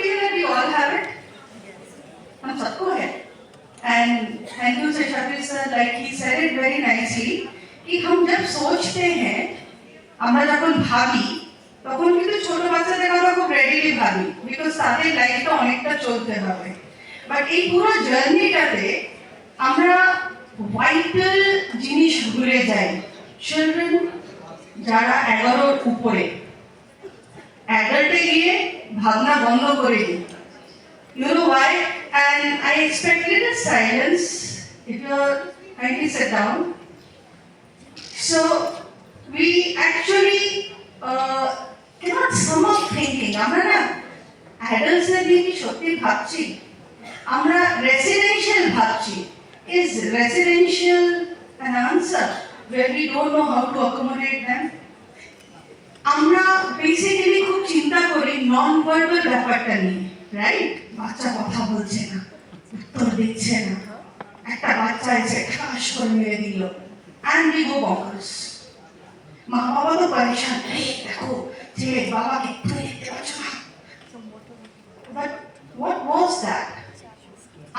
feel that we all have it? हम सबको है. And thank you Shashadri sir, like he said it very nicely कि हम जब सोचते हैं আমরা যখন ভাবি তখন কিন্তু ছোট বাচ্চাদের কথা খুব রেডিলি ভাবি বিকজ তাদের লাইফটা অনেকটা চলতে হবে বাট এই পুরো জার্নিটাতে আমরা ভাইটাল জিনিস ভুলে যাই চিলড্রেন যারা 11 উপরে অ্যাডাল্টে গিয়ে ভাবনা বন্ধ করে দিই You know why? And I expected a silence. If you're kindly sit down. So we actually cannot sum up thinking. আমরা না adults এর নিয়ে সত্যি ভাবছি আমরা residential ভাবছি Is residential an answer where we don't know how to accommodate them? আমরা basically খুব চিন্তা করি non-verbal ব্যাপারটা নিয়ে রাইট বাচ্চা কথা বলছে না উত্তর দিচ্ছে না একটা বাচ্চা এসে ঠাস করে মেরে দিল and we go bonkers মা বাবা তো পরেশান দেখো ছেলে বাবাকে একটু দেখতে পাচ্ছ না but what was that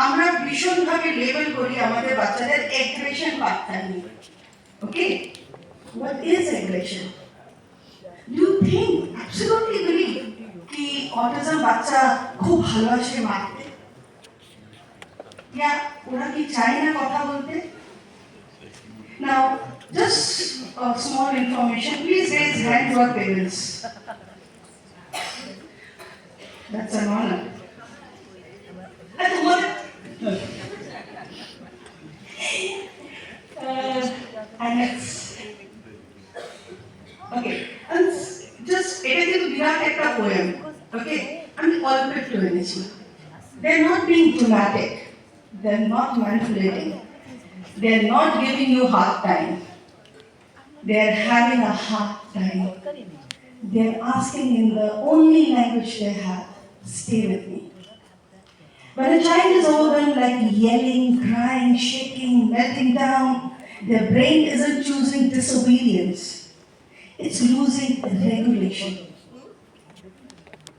আমরা ভীষণভাবে লেবেল করি আমাদের বাচ্চাদের aggression পাত্তা নিয়ে okay what is aggression do you think absolutely believe कि ऑटिज्म बच्चा खूब ভালোবাসে মারতে या ওরা কি চায় না কথা বলতে now just a small information please raise hand your parents that's an honor and it's okay and just এটা কিন্তু বিরাট একটা poem okay আমি অল্প একটু এনেছি they're not being dramatic they're not manipulating they're not giving you hard time they're having a hard time they're asking in the only language they have stay with me when a child is overwhelmed like yelling crying shaking melting down their brain isn't choosing disobedience it's losing regulation.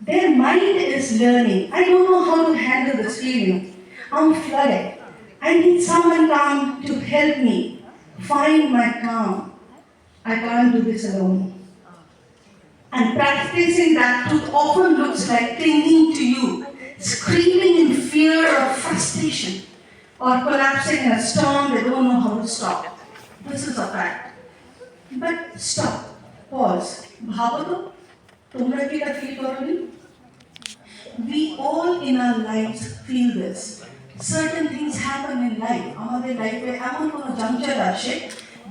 Their mind is learning. I don't know how to handle this feeling. I'm flooded. I need someone calm to help me find my calm. I can't do this alone. And practicing that truth often looks like clinging to you, screaming in fear or frustration, or collapsing in a storm they don't know how to stop. This is a fact. But stop. Pause. ভাবো তো তোমরা কি এটা feel করোনি we all in our lives feel this certain things happen in life আমাদের লাইফে এমন কোনো জাংচার আসে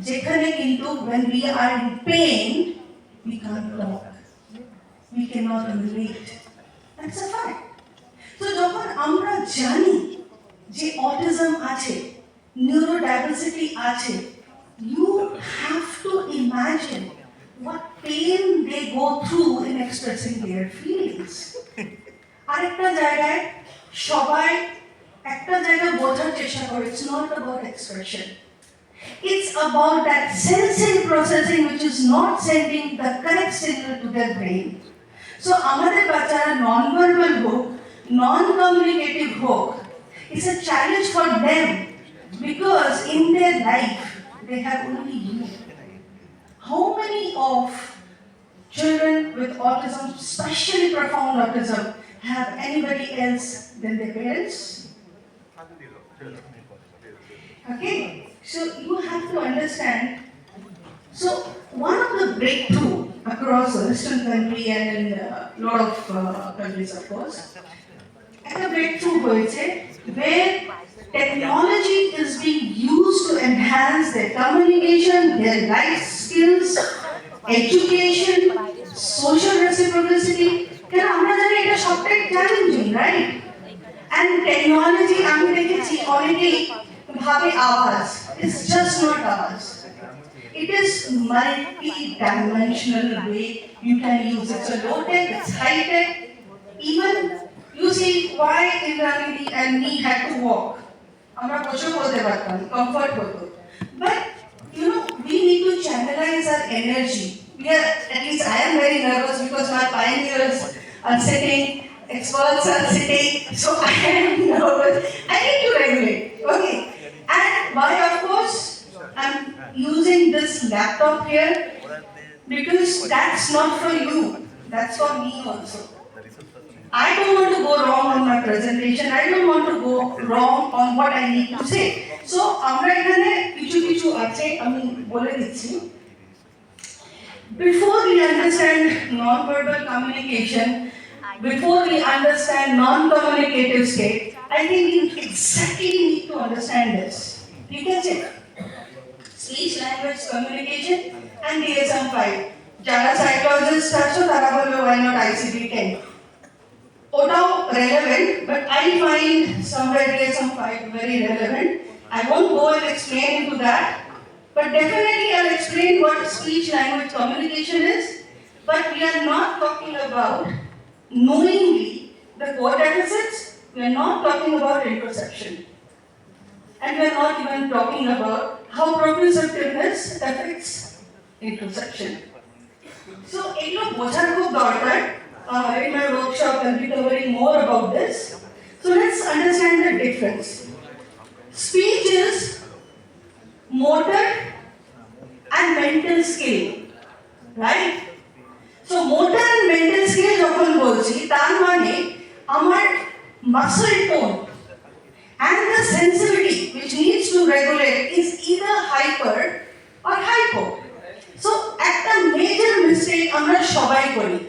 যেখানে কিন্তু when we are in pain we can't talk we cannot relate that's a fact so যখন আমরা জানি যে অটিজম আছে নিউরোডাইভার্সিটি আছে you have to imagine what pain they go through in expressing their feelings. আরেকটা জায়গায় সবাই একটা জায়গা বোঝার চেষ্টা করে it's not about expression. It's about that sensing processing which is not sending the correct signal to their brain. So আমাদের বাচ্চারা non-verbal হোক, non-communicative হোক, it's a challenge for them because in their life they have only you. How many of children with autism, especially profound autism, have anybody else than their parents? Okay, so you have to understand. So one of the breakthrough across the Western country and in a lot of countries, of course, a breakthrough where technology is being used to enhance their communication, their life skills, education, social reciprocity. Can আমরা জানি এটা সবটাই challenging right and technology আমি দেখেছি অনেকেই ভাবে আওয়াজ it's just not ours it is multi-dimensional way you can use it so low tech it's high tech even you see why Indrani and me had to walk আমরা বসে বলতে পারতাম comfort হতো but you know we need to channelize our energy we are at least I am very nervous because my pioneers are sitting experts are sitting, so I am nervous. I need to regulate. Okay. And why, of course, I'm using this laptop here because that's not for you. That's for me also. I don't want to go wrong on my presentation. I don't want to go wrong on what I need to say. So, আমরা এখানে কিছু কিছু আছে আমি বলে দিচ্ছি. Before we understand non-verbal communication, before we understand non-communicative state, I think we exactly need to understand this. You can say speech language communication and DSM-5. যারা psychologist আছো তারা বলবে why not ICD-10. ওটাও relevant, but I find somewhere DSM-5 very relevant. I won't go and explain into that, but definitely I'll explain what speech language communication is. But we are not talking about knowingly the core deficits. We are not talking about interception, and we are not even talking about how proprioceptiveness affects interception. So, এগুলো বোঝার খুব দরকার. In my workshop, I'll be covering more about this. So let's understand the difference. Speech is motor and mental skill, right? So motor and mental skill যখন বলছি তার মানে আমার muscle tone and the sensitivity which needs to regulate is either hyper or hypo. So একটা major mistake আমরা সবাই করি.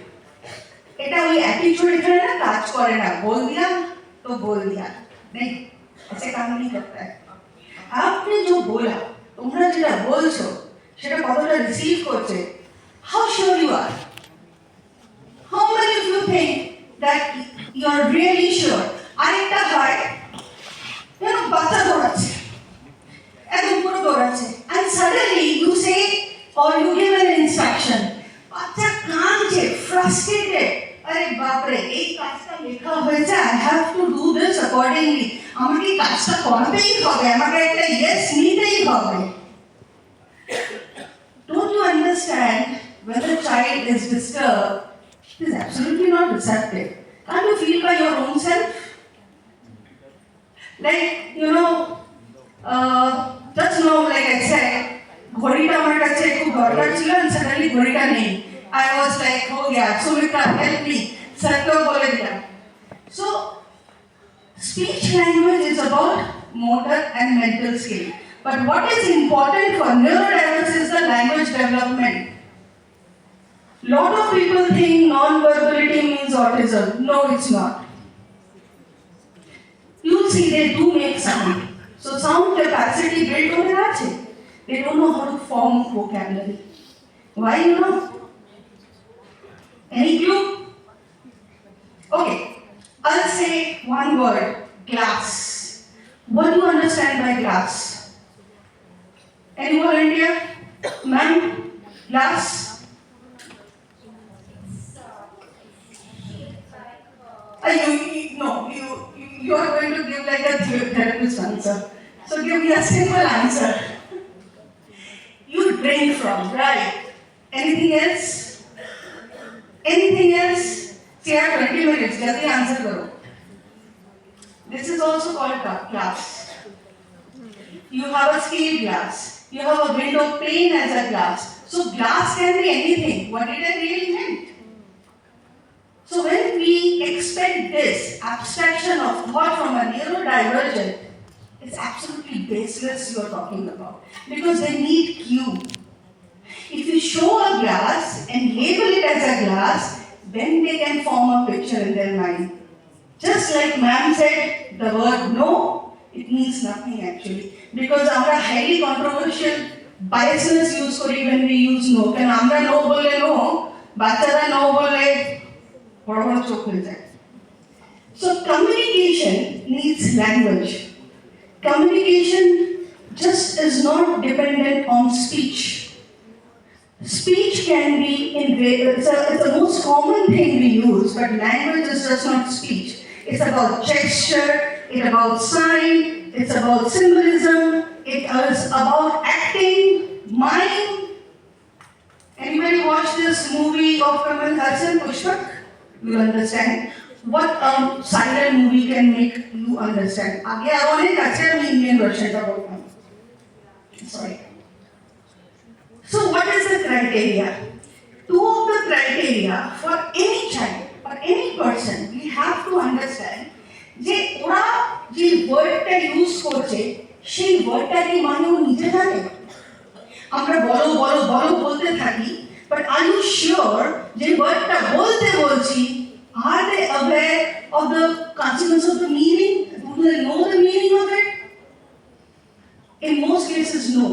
এটা ওই অ্যাটিটিউড এখানে না কাজ করে না বল দিয়া তো বল দিয়া নেই ऐसे काम नहीं करता है आपने जो बोला তোমরা যেটা বলছো সেটা কতটা রিসিভ করছে how sure you are how many of you think that you are really sure আরেকটা হয় বাচ্চা দৌড়াচ্ছে একদম পুরো দৌড়াচ্ছে and suddenly you say or you give an instruction বাচ্চা কাঁদছে frustrated আরে বাপরে এই কাজটা লেখা হয়েছে I have to do this accordingly আমাকে এই কাজটা করতেই হবে আমাকে একটা yes নিতেই হবে don't you understand when the child is disturbed it is absolutely not receptive can't you feel by your own self like just now like I said ঘড়িটা আমার কাছে খুব দরকার ছিল and suddenly ঘড়িটা নেই I was like, oh yeah, Sumitra, help me. Satya bole diya. So, speech language is about motor and mental skill. But what is important for neurodiverse is the language development. Lot of people think non-verbality means autism. No, it's not. You'll see they do make sound. So, sound capacity built over ache. They don't know how to form vocabulary. Why, Any clue? Okay, I'll say one word, glass. What do you understand by glass? Any volunteer? Ma'am? Glass? You are going to give like a therapist answer. So give me a simple answer. You drink from, right? Anything else? Anything else? See, I have 20 minutes. Jaldi answer karo. This is also called glass. You have a steel glass. You have a window pane as a glass. So glass can be anything. What did I really meant? So when we expect this abstraction of thought from a neurodivergent, it's absolutely baseless you are talking about. Because they need cue. If you show a glass and label it as a glass, then they can form a picture in their mind. Just like ma'am said, the word no, it means nothing actually. Because আমরা highly controversial biasness use করি when we use no. কেন আমরা no বললে no, বাচ্চারা no বললে বড় বড় চোখ হয়ে যায়. So communication needs language. Communication just is not dependent on speech. Speech can be it's the most common thing we use, but language is just not speech. It's about gesture, it's about sign, it's about symbolism, it is about acting, mime. Anybody watch this movie of Kamal Hassan, Pushpak? You understand? what a silent movie can make you understand. Aage aro onek ache ami Indian version ta bolbam. Sorry. So what is the criteria? Two of the criteria for any child or any person, we have to understand যে ওরা যে ওয়ার্ডটা use করছে সেই ওয়ার্ডটা কি মানে ও নিজে জানে? আমরা বলো বলো বলো বলতে থাকি, but are you sure যে ওয়ার্ডটা বলতে বলছি, are they aware of the consequence of the meaning? Do they know the meaning of it? In most cases, no.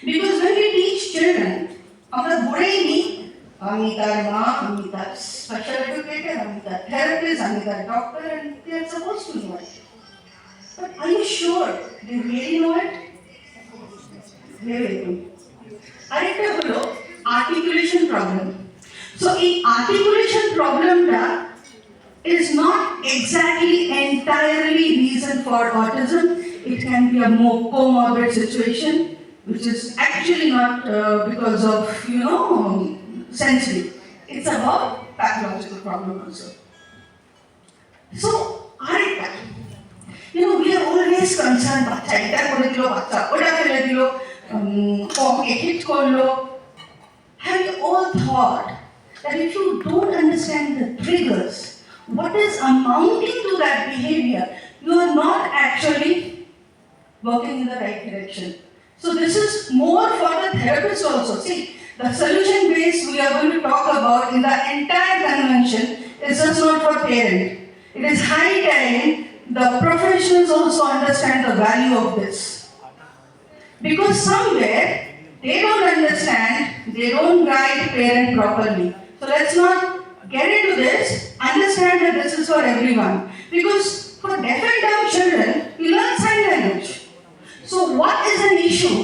Because when we teach children, আমরা ধরেই নিই আমি তার মা, আমি তার স্পেশাল এডুকেটর, আমি তার থেরাপিস্ট, আমি তার doctor, and they are supposed to know it. But are you sure they really know it? Very good. আরেকটা হলো articulation problem. So এই articulation problemটা is not exactly entirely reason for autism. It can be a more comorbid situation, which is actually not because of, sensory. It's about pathological problem also. So, Arita, we are always concerned about bacha, eta kore dilo, bacha, oda fele dilo, oke hit korlo. Have you all thought that if you don't understand the triggers, what is amounting to that behavior, you are not actually working in the right direction. So this is more for the therapist also. See, the solution base we are going to talk about in the entire convention is just not for parent. It is high time the professionals also understand the value of this. Because somewhere they don't understand, they don't guide parent properly. So let's not get into this, understand that this is for everyone. Because for deaf and dumb children, we learn sign language. So what is an issue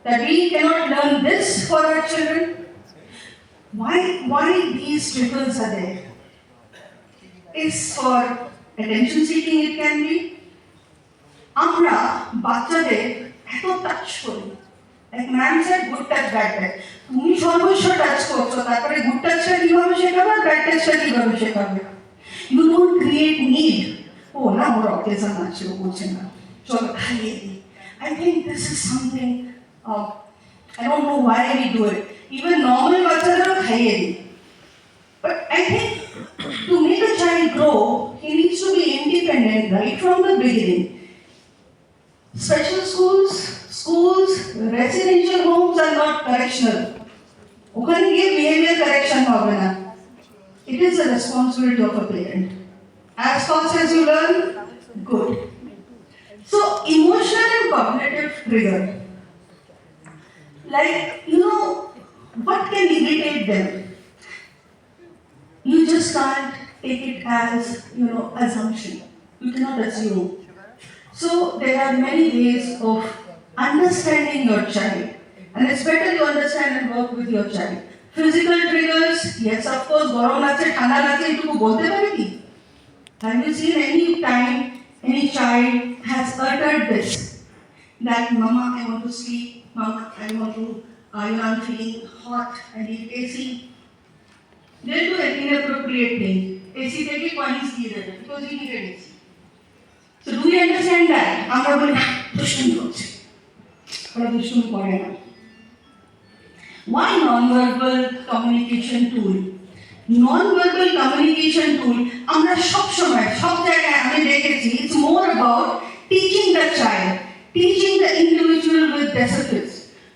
that we cannot learn this for our children? Why these triggers are there? It's for attention seeking, it can be. Amra বাচ্চাদের এত touch করি, like ma'am said, good touch, bad touch. তুমি সর্বস্ব touch করছো, তারপরে good touchটা কিভাবে শেখাবে, bad touchটা কিভাবে শেখাবে? You don't create need. ও না ওর autism আছে, ও বলছে না, চলো খাইয়ে দিই. I think this is something, I don't know why we do it. Even normal বাচ্চাদেরও খাইয়ে দিই. But I think to make a child grow, he needs to be independent right from the beginning. Special schools, residential homes are not correctional. ওখানে গিয়ে behavior correction হবে না. It is the responsibility of a parent. As fast as you learn, good. So emotional and cognitive trigger. Like, what can irritate them? You just can't take it as, assumption. You cannot assume. So there are many ways of understanding your child. And it's better you understand and work with your child. Physical triggers, yes, of course, গরম লাগছে, ঠান্ডা লাগছে, এটুকু বলতে পারে কি? Have you seen any time any child has uttered this? That, Mama, I want to sleep, Mama, I'm feeling hot, I need AC. They'll do an inappropriate thing. AC take coins because we need an AC. So do we understand that? আমরা বলি দুষ্টুমি করছে, ওরা দুষ্টুমি করে না. Why non-verbal communication tool? Non-verbal communication tool, আমরা সব সময় সব জায়গায় আমি দেখেছি, it's more about teaching the child, teaching the individual with disabilities.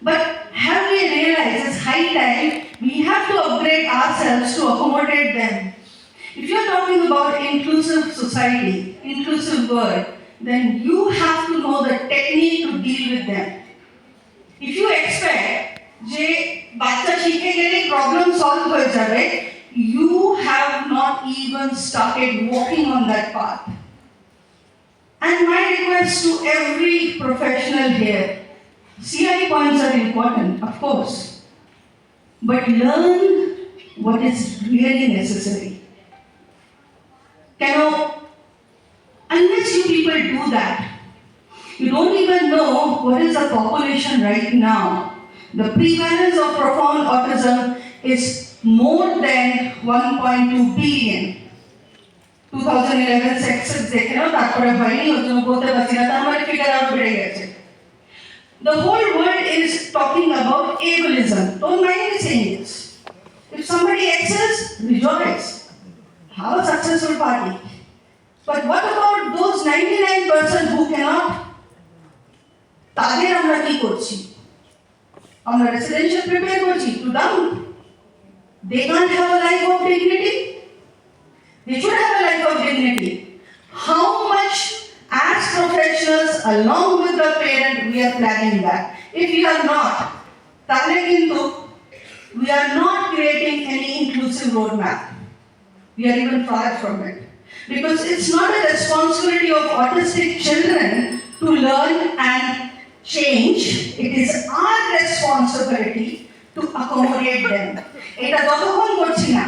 But have we realized it's high time we have to upgrade ourselves to accommodate them? If you're talking about inclusive society, inclusive world, then you have to know the technique to deal with them. If you expect যে বাচ্চা শিখে গেলে problem solve হয়ে যাবে, you have not even started walking on that path. And my request to every professional here, CI points are important, of course, but learn what is really necessary. Unless you people do that, you don't even know what is the population right now. The prevalence of profound autism is more than 1.2 billion. 2011 সেক্সেস দেখে নাও, তারপরে হয়নি, ওর জন্য বলতে পারছি না, তার মানে figure আরো বেড়ে গেছে। The whole world is talking about ableism. Don't mind me saying this. If somebody excels, rejoice. Have a successful party. But what about those 99% who cannot? তাদের আমরা কি করছি? আমরা residential prepare করছি to down. They can't have a life of dignity. They should have a life of dignity. How much as professionals along with the parent we are planning that? If we are not, তাহলে কিন্তু we are not creating any inclusive roadmap. We are even far from it. Because it's not a responsibility of autistic children to learn and change. It is our responsibility to accommodate them. এটা যতক্ষণ করছি না,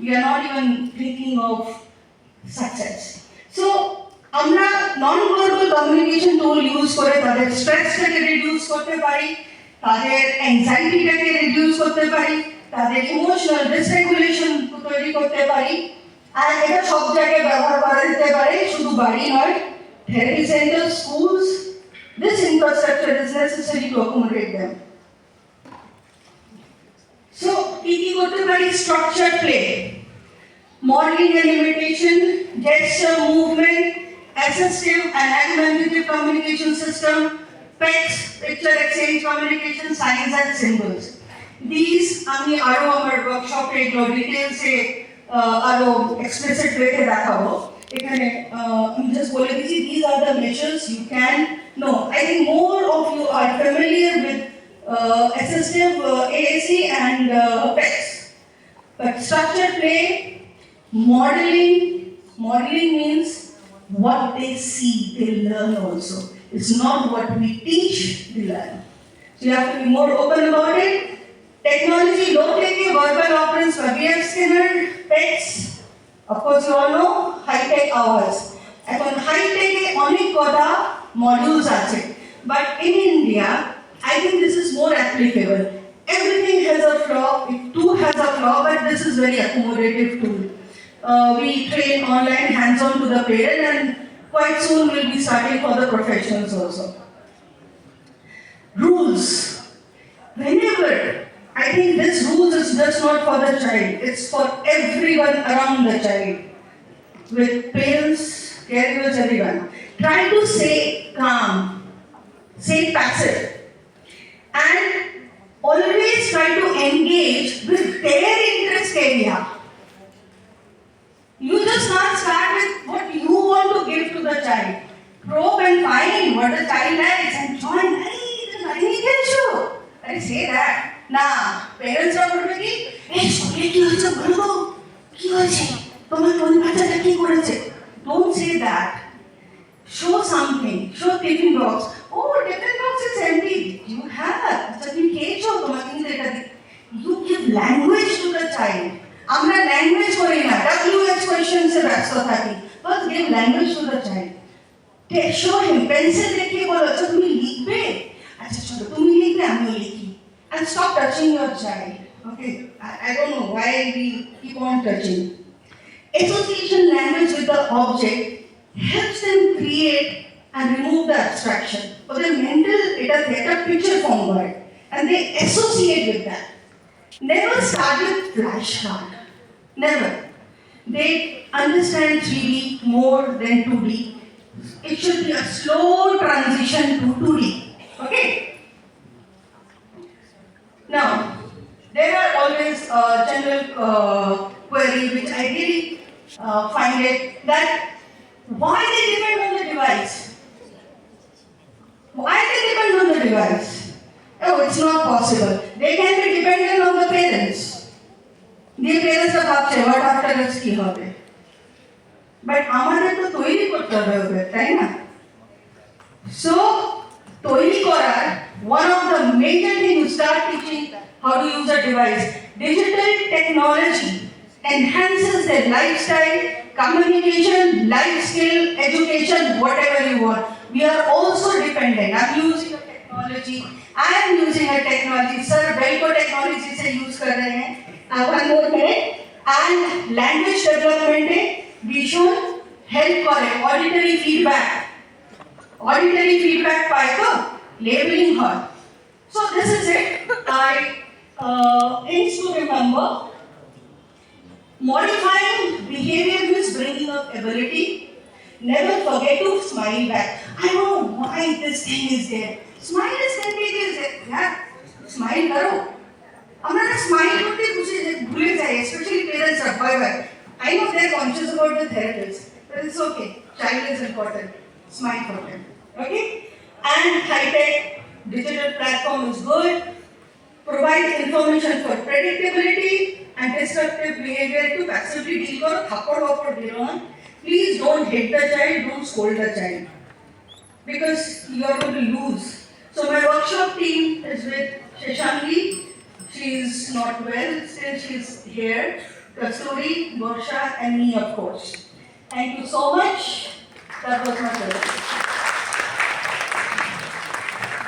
we are not even thinking of success. So, আমরা non-verbal communication tool use করে তাদের স্ট্রেসটাকে reduce করতে পারি, তাদের অ্যাংজাইটিটাকে রিডিউস করতে পারি, তাদের ইমোশনাল ডিসরেগুলেশন তৈরি করতে পারি। আর এটা সব জায়গায় ব্যবহার করা যেতে পারে, শুধু বাড়ি নয়, therapy centre, schools, this infrastructure is necessary to accommodate them. So, কি করতে পারি? Structured play, modeling and imitation, gesture, movement, assistive and argumentative communication system, PECS, picture exchange communication, signs and symbols. These আমি আরো আমার ওয়ার্কশপে এগুলো ডিটেইলসে আরো explicit ওয়েতে দেখাবো। এখানে আমি জাস্ট বলে দিচ্ছি, these are the measures you can know. I think more of you are familiar with assistive AAC and PECS. But structured play, modeling means what they see, they learn also. It's not what we teach, they learn. So you have to be more open about it. Technology, low-tech, verbal operants, BF Skinner, PECS. Of course, you all know high-tech hours. এখন high-tech অনেক কটা modules আছে. But in India, I think this is more applicable. Everything has a flaw, it too has a flaw, but this is very accommodative tool. We train online, hands-on to the parent, and quite soon we'll be starting for the professionals also. Rules. Whenever, I think this rules is just not for the child, it's for everyone around the child. With parents, caregivers, everyone. Try to stay calm, stay passive, and always try to engage with their interest area. You just can't start with what you want to give to the child. Probe and find what the child likes and join. I need issue. I say that. Nah, parents are going to be, hey, কি হয়েছে বলো, কি হয়েছে, তোমার কোন বাচ্চাটা কি করেছে? Don't say that. Show something. Show tiffin box. Oh, tiffin box is empty. You have. তুমি খেয়েছো, তোমাকে কিন্তু এটা দিই। You give language to the child. আমরা ল্যাঙ্গুয়েজ করি না, WH কোয়েশ্চেন্সে ব্যস্ত থাকি। First give language to the child. Show him, pencil দেখিয়ে বলো, আচ্ছা তুমি লিখবে, আচ্ছা চলো তুমি লিখবে, আমিও লিখি। And stop touching your child. Okay, I don't know why we keep on touching. Association language with the object helps them create and remove the abstraction. But the mental, it has get a picture form by it, and they associate with that. Never start with flashcard. Never. They understand 3D more than 2D. It should be a slow transition to 2D. Okay? Now, there are always general queries which I really find it that why they depend on the device? Why they depend on the device? Oh, it's not possible. They can be dependent on the parents. The parents are ভাবছে what after us কি হবে? But আমাদের তো তৈরি করতে হবে, তাই না? So, তৈরি করার one of the major things you start teaching how to use a device. Digital technology enhances their lifestyle, communication, life skill, education, whatever you want. We are also dependent. I'm using a technology. I am using a technology. Sir, Belco technology से use कर रहे हैं. One more minute. And language development है. ভীষণ help করে auditory feedback পায় তো labelling হয় so this is it I things to remember modifying behavior means bringing up ability never forget to smile back I don't know why this thing is there smile is contagious yeah smile karo আমরা না smile করতে ভুলে যাই especially parents are bye I know they're conscious about the therapist but it's okay child is important smile for them okay and high-tech digital platform is good provide information for predictability and disruptive behavior to passively deal karo thappad wapad dilo na please don't hit the child don't scold the child because you are going to lose so my workshop team is with Shashangi she is not well still she is here Kasturi, Gorsha and me of course thank you so much that was my pleasure